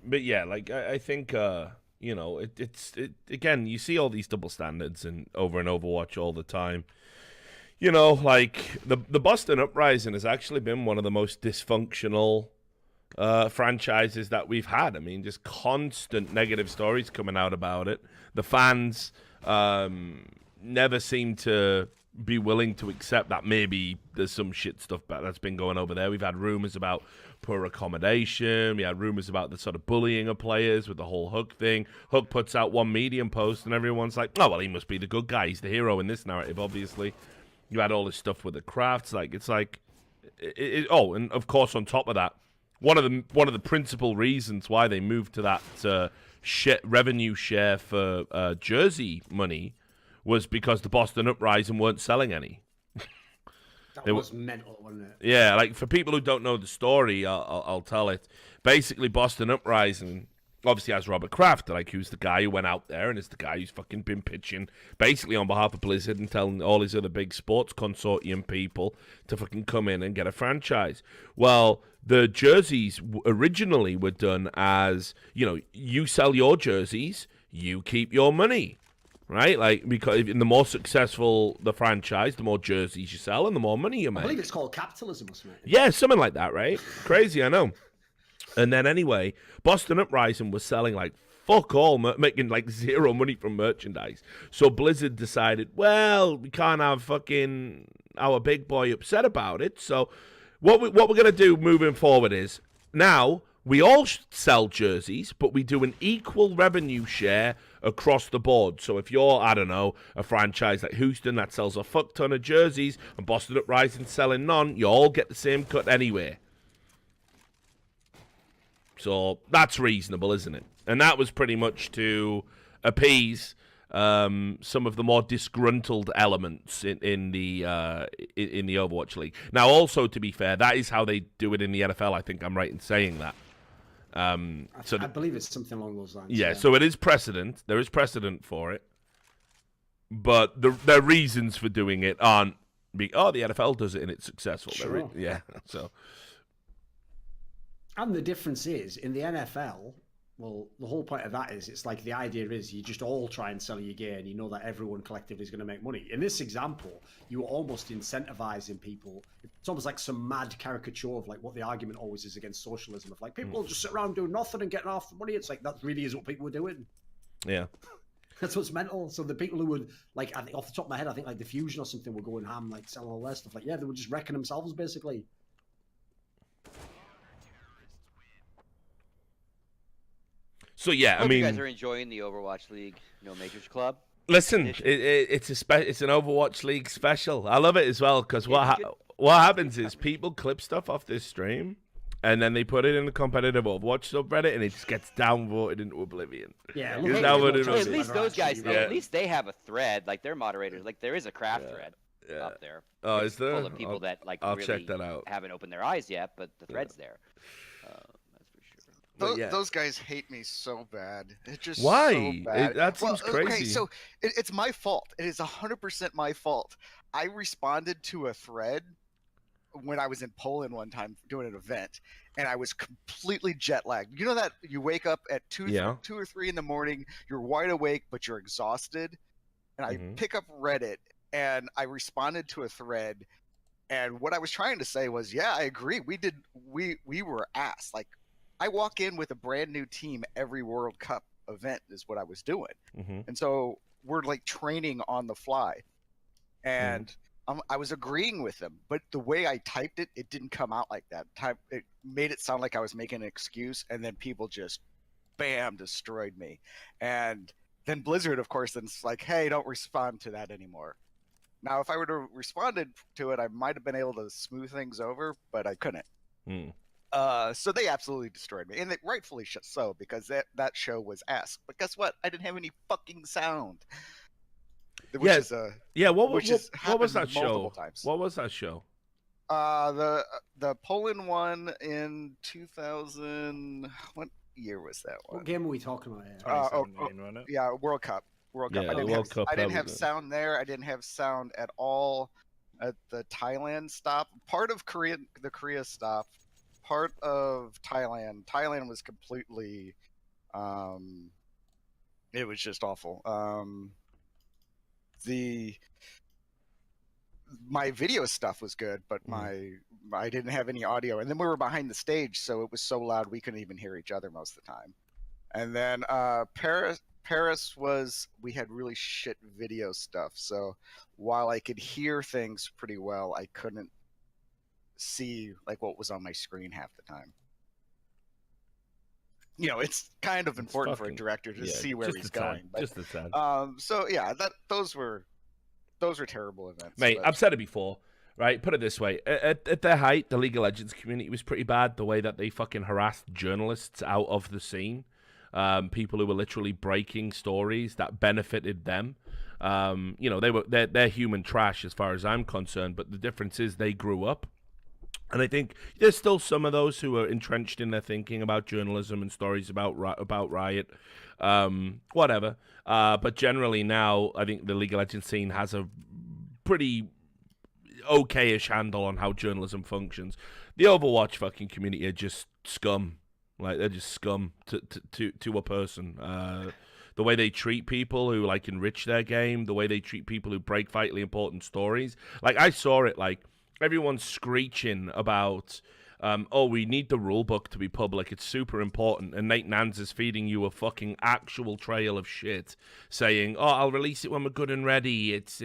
But yeah, like I think you know, it's again, you see all these double standards and over in Overwatch all the time. You know, like the Boston Uprising has actually been one of the most dysfunctional franchises that we've had. I mean, just constant negative stories coming out about it. The fans never seem to be willing to accept that maybe there's some shit stuff that's been going over there. We've had rumors about poor accommodation. We had rumors about the sort of bullying of players with the whole Hook thing. Hook puts out one Medium post, and everyone's like, "Oh well, he must be the good guy. He's the hero in this narrative." Obviously, you had all this stuff with the crafts. Like it's like, oh, and of course, on top of that, one of the principal reasons why they moved to that revenue share for jersey money was because the Boston Uprising weren't selling any. That was mental, wasn't it? Yeah, like for people who don't know the story, I'll tell it. Basically, Boston Uprising obviously has Robert Kraft, like who's the guy who went out there and is the guy who's fucking been pitching basically on behalf of Blizzard and telling all these other big sports consortium people to fucking come in and get a franchise. Well, the jerseys originally were done as, you know, you sell your jerseys, you keep your money. Right, like because the more successful the franchise, the more jerseys you sell and the more money you make. I believe it's called capitalism, isn't it? Yeah, something like that, right? Crazy, I know. And then anyway, Boston Uprising was selling like fuck all, making like zero money from merchandise. So Blizzard decided, well, we can't have fucking our big boy upset about it. So what we're gonna do moving forward is now we all sell jerseys, but we do an equal revenue share across the board. So if you're, I don't know, a franchise like Houston that sells a fuck ton of jerseys and Boston Uprising selling none, you all get the same cut anyway. So that's reasonable, isn't it? And that was pretty much to appease some of the more disgruntled elements in the Overwatch League. Now, also to be fair, that is how they do it in the NFL. I think I'm right in saying that. I believe it's something along those lines. Yeah, so it is precedent. There is precedent for it, but the reasons for doing it aren't. The NFL does it and it's successful. Sure. Yeah, so. And the difference is in the NFL. Well, the whole point of that is it's like the idea is you just all try and sell your gear and you know that everyone collectively is going to make money. In this example, you were almost incentivizing people. It's almost like some mad caricature of like what the argument always is against socialism of like people just sit around doing nothing and getting half the money. It's like that really is what people were doing. Yeah. That's what's mental. So the people who would like, I think off the top of my head, I think like the Fusion or something were going ham, like selling all that stuff. Like, yeah, they were just wrecking themselves basically. So yeah, I Hope mean, you guys are enjoying the Overwatch League No Majors Club. listen, it's an Overwatch League special. I love it as well because what happens is people clip stuff off this stream and then they put it in the competitive Overwatch subreddit and it just gets downvoted into oblivion. Yeah, at least those guys, at least they have a thread, like their moderators. Like there is a craft thread up there. Oh, is there? Full of people that like I'll really check that out. haven't opened their eyes yet, but the thread's there. Those guys hate me so bad. It's just why? So bad. That seems crazy. Okay, so it's my fault. It is 100% my fault. I responded to a thread when I was in Poland one time doing an event, and I was completely jet lagged. You know that you wake up at 2 or 3 in the morning, you're wide awake, but you're exhausted. And I pick up Reddit, and I responded to a thread, and what I was trying to say was, yeah, I agree. We were ass. Like, I walk in with a brand new team every World Cup event is what I was doing. And so we're like training on the fly. And I was agreeing with them, but the way I typed it, it didn't come out like that. It made it sound like I was making an excuse, and then people just, bam, destroyed me. And then Blizzard, of course, then it's like, hey, don't respond to that anymore. Now, if I would have responded to it, I might have been able to smooth things over, but I couldn't. So they absolutely destroyed me, and it rightfully so, because that show was ass. But guess what? I didn't have any fucking sound. What was that show? Times. What was that show? The Poland one in 2000. What year was that one? What game are we talking about here? Yeah, World Cup. Yeah, I didn't have sound there. I didn't have sound at all at the Thailand stop. Part of the Korea stop. part of Thailand. Thailand was completely, it was just awful. My video stuff was good, but I didn't have any audio. And then we were behind the stage, so it was so loud we couldn't even hear each other most of the time. And then Paris was, we had really shit video stuff. So while I could hear things pretty well, I couldn't see like what was on my screen half the time. You know, it's kind of important for a director to see where he's going. But, just a tad. So yeah, those were terrible events. Mate, I've said it before, right? Put it this way. At their height, the League of Legends community was pretty bad. The way that they fucking harassed journalists out of the scene. People who were literally breaking stories that benefited them. You know, they're human trash as far as I'm concerned, but the difference is they grew up. And I think there's still some of those who are entrenched in their thinking about journalism and stories about Riot, whatever. But generally now, I think the League of Legends scene has a pretty okay-ish handle on how journalism functions. The Overwatch fucking community are just scum. Like, they're just scum to a person. The way they treat people who, like, enrich their game, the way they treat people who break vitally important stories. Like, I saw it, like, everyone's screeching about, oh, we need the rulebook to be public. It's super important. And Nate Nans is feeding you a fucking actual trail of shit, saying, oh, I'll release it when we're good and ready. It's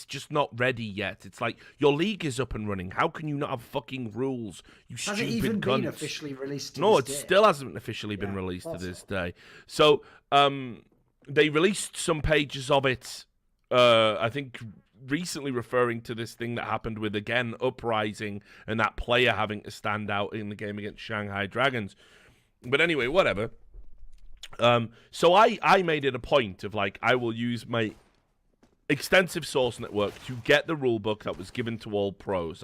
just not ready yet. It's like, your league is up and running. How can you not have fucking rules, you stupid Has it even cunts? been officially released to No, this it day? still hasn't officially been released to this day. So, they released some pages of it, I think, recently referring to this thing that happened with, again, Uprising and that player having to stand out in the game against Shanghai Dragons. But anyway, whatever. So I made it a point of, like, I will use my extensive source network to get the rulebook that was given to all pros.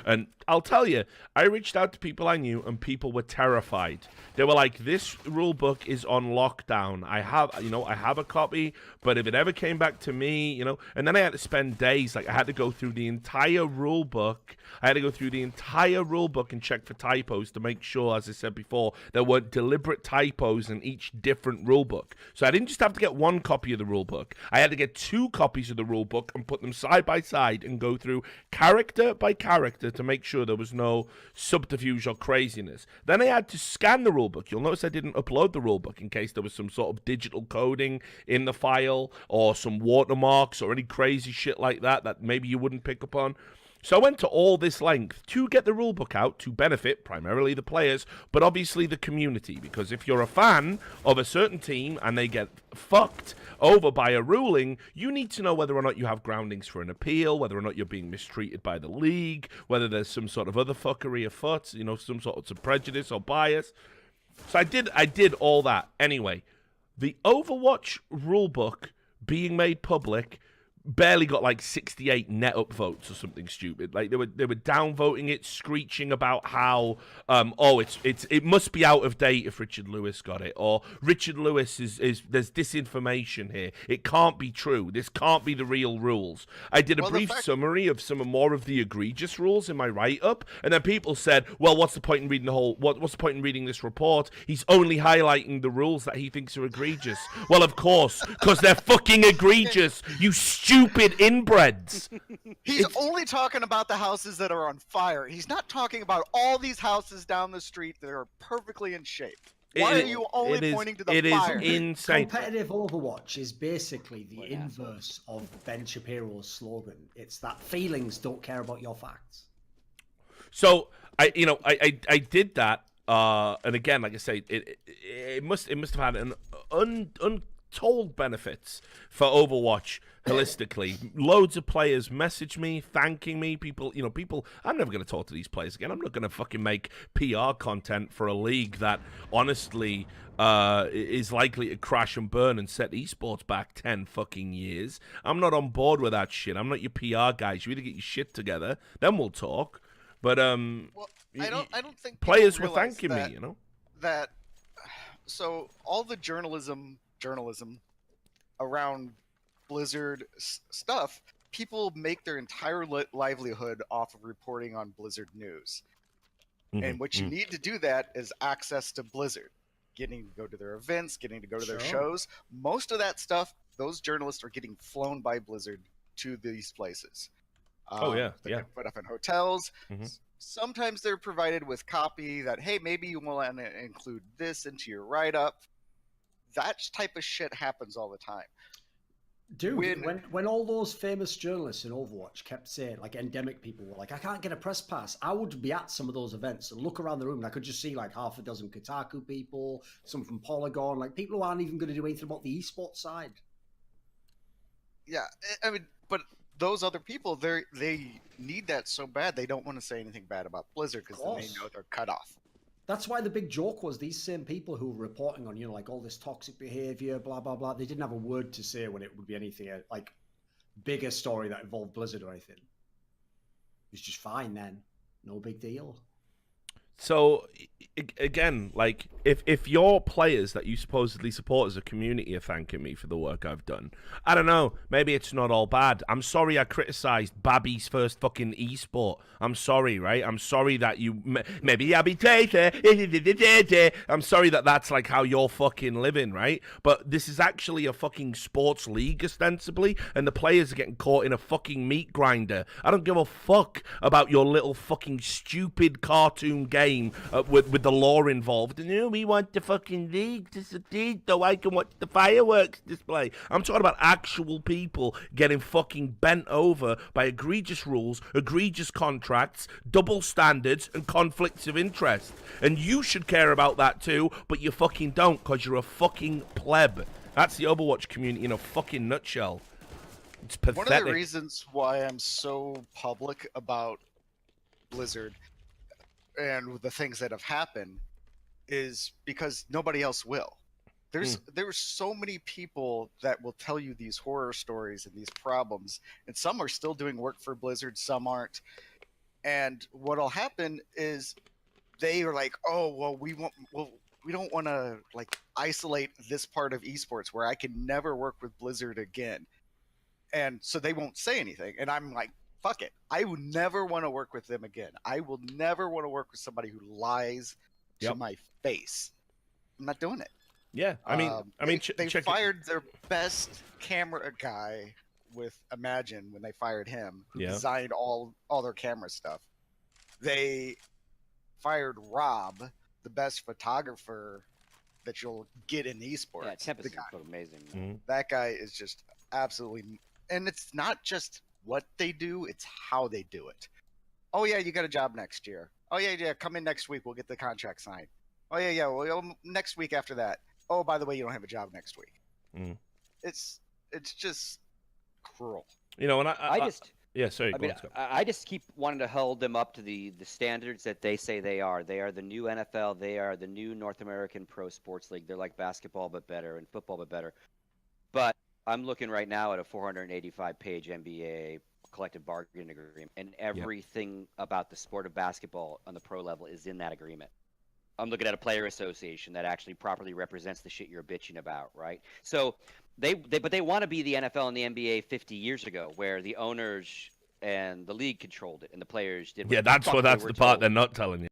And I'll tell you, I reached out to people I knew, and people were terrified. They were like, "This rulebook is on lockdown. I have a copy, but if it ever came back to me, And then I had to spend days, like, I had to go through the entire rulebook. And check for typos to make sure, as I said before, there weren't deliberate typos in each different rulebook. So I didn't just have to get one copy of the rulebook. I had to get 2 copies of the rulebook and put them side by side and go through character by character to make sure there was no subterfuge or craziness. Then I had to scan the rulebook. You'll notice I didn't upload the rulebook in case there was some sort of digital coding in the file or some watermarks or any crazy shit like that maybe you wouldn't pick up on. So I went to all this length to get the rulebook out to benefit primarily the players, but obviously the community. Because if you're a fan of a certain team and they get fucked over by a ruling, you need to know whether or not you have groundings for an appeal, whether or not you're being mistreated by the league, whether there's some sort of other fuckery afoot, some sort of prejudice or bias. So I did all that. Anyway, the Overwatch rulebook being made public barely got like 68 net upvotes or something stupid. Like they were downvoting it, screeching about how it must be out of date if Richard Lewis got it, or Richard Lewis is there's disinformation here. It can't be true. This can't be the real rules. I did a brief summary of some more of the egregious rules in my write-up, and then people said, "Well, what's the point in reading what's the point in reading this report? He's only highlighting the rules that he thinks are egregious." Well, of course, because they're fucking egregious. You stupid inbreds. He's only talking about the houses that are on fire. He's not talking about all these houses down the street that are perfectly in shape. Why are you only pointing to the fire? It is insane. Competitive Overwatch is basically the inverse of Ben Shapiro's slogan. It's that feelings don't care about your facts. So I did that, and again, like I say, it must have had an untold benefits for Overwatch holistically. Loads of players message me, thanking me. People, I'm never going to talk to these players again. I'm not going to fucking make PR content for a league that honestly is likely to crash and burn and set esports back 10 fucking years. I'm not on board with that shit. I'm not your PR guys. You either get your shit together, then we'll talk. But I don't think players were thanking me, that. So all the journalism around Blizzard stuff, people make their entire livelihood off of reporting on Blizzard news. And what you need to do that is access to Blizzard, getting to go to their events, getting to go to their shows. Most of that stuff, those journalists are getting flown by Blizzard to these places. They get put up in hotels. Sometimes they're provided with copy that, hey, maybe you want to include this into your write-up. That type of shit happens all the time. Dude, when all those famous journalists in Overwatch kept saying, like endemic people were like, I can't get a press pass, I would be at some of those events and look around the room and I could just see like half a dozen Kotaku people, some from Polygon, like people who aren't even going to do anything about the esports side. Yeah, I mean, but those other people, they need that so bad they don't want to say anything bad about Blizzard because then they know they're cut off. That's why the big joke was these same people who were reporting on, like all this toxic behavior, blah, blah, blah. They didn't have a word to say when it would be anything like bigger story that involved Blizzard or anything. It was just fine then. No big deal. So, again, like, if your players that you supposedly support as a community are thanking me for the work I've done, I don't know, maybe it's not all bad. I'm sorry I criticised Babby's first fucking esport. I'm sorry, right? I'm sorry that you... Maybe Abby Tater... I'm sorry that that's, like, how you're fucking living, right? But this is actually a fucking sports league, ostensibly, and the players are getting caught in a fucking meat grinder. I don't give a fuck about your little fucking stupid cartoon game with the law involved. And we want the fucking league to succeed so I can watch the fireworks display. I'm talking about actual people getting fucking bent over by egregious rules, egregious contracts, double standards, and conflicts of interest. And you should care about that too, but you fucking don't because you're a fucking pleb. That's the Overwatch community in a fucking nutshell. It's pathetic. One of the reasons why I'm so public about Blizzard and the things that have happened is because nobody else will. There's so many people that will tell you these horror stories and these problems, and some are still doing work for Blizzard, some aren't. And what'll happen is they are like, oh, well, we don't want to like isolate this part of esports where I can never work with Blizzard again. And so they won't say anything. And I'm like, fuck it. I would never want to work with them again. I will never want to work with somebody who lies to my face. I'm not doing it. Yeah, they fired their best camera guy with Imagine when they fired him, who designed all their camera stuff. They fired Rob, the best photographer that you'll get in esports. Yeah, Tempest is amazing. Mm-hmm. That guy is just absolutely, and it's not just what they do, it's how they do it. Oh yeah, you got a job next year. Oh yeah, come in next week, we'll get the contract signed. Oh yeah, well, next week after that. Oh, by the way, you don't have a job next week. It's just cruel. And I just keep wanting to hold them up to the standards that they say they are. They are the new NFL. They are the new North American Pro Sports League. They're like basketball but better and football but better. But I'm looking right now at a 485-page NBA collective bargaining agreement, and everything about the sport of basketball on the pro level is in that agreement. I'm looking at a player association that actually properly represents the shit you're bitching about, right? So they want to be the NFL and the NBA 50 years ago, where the owners and the league controlled it, and the players did. That's the part they're not telling you.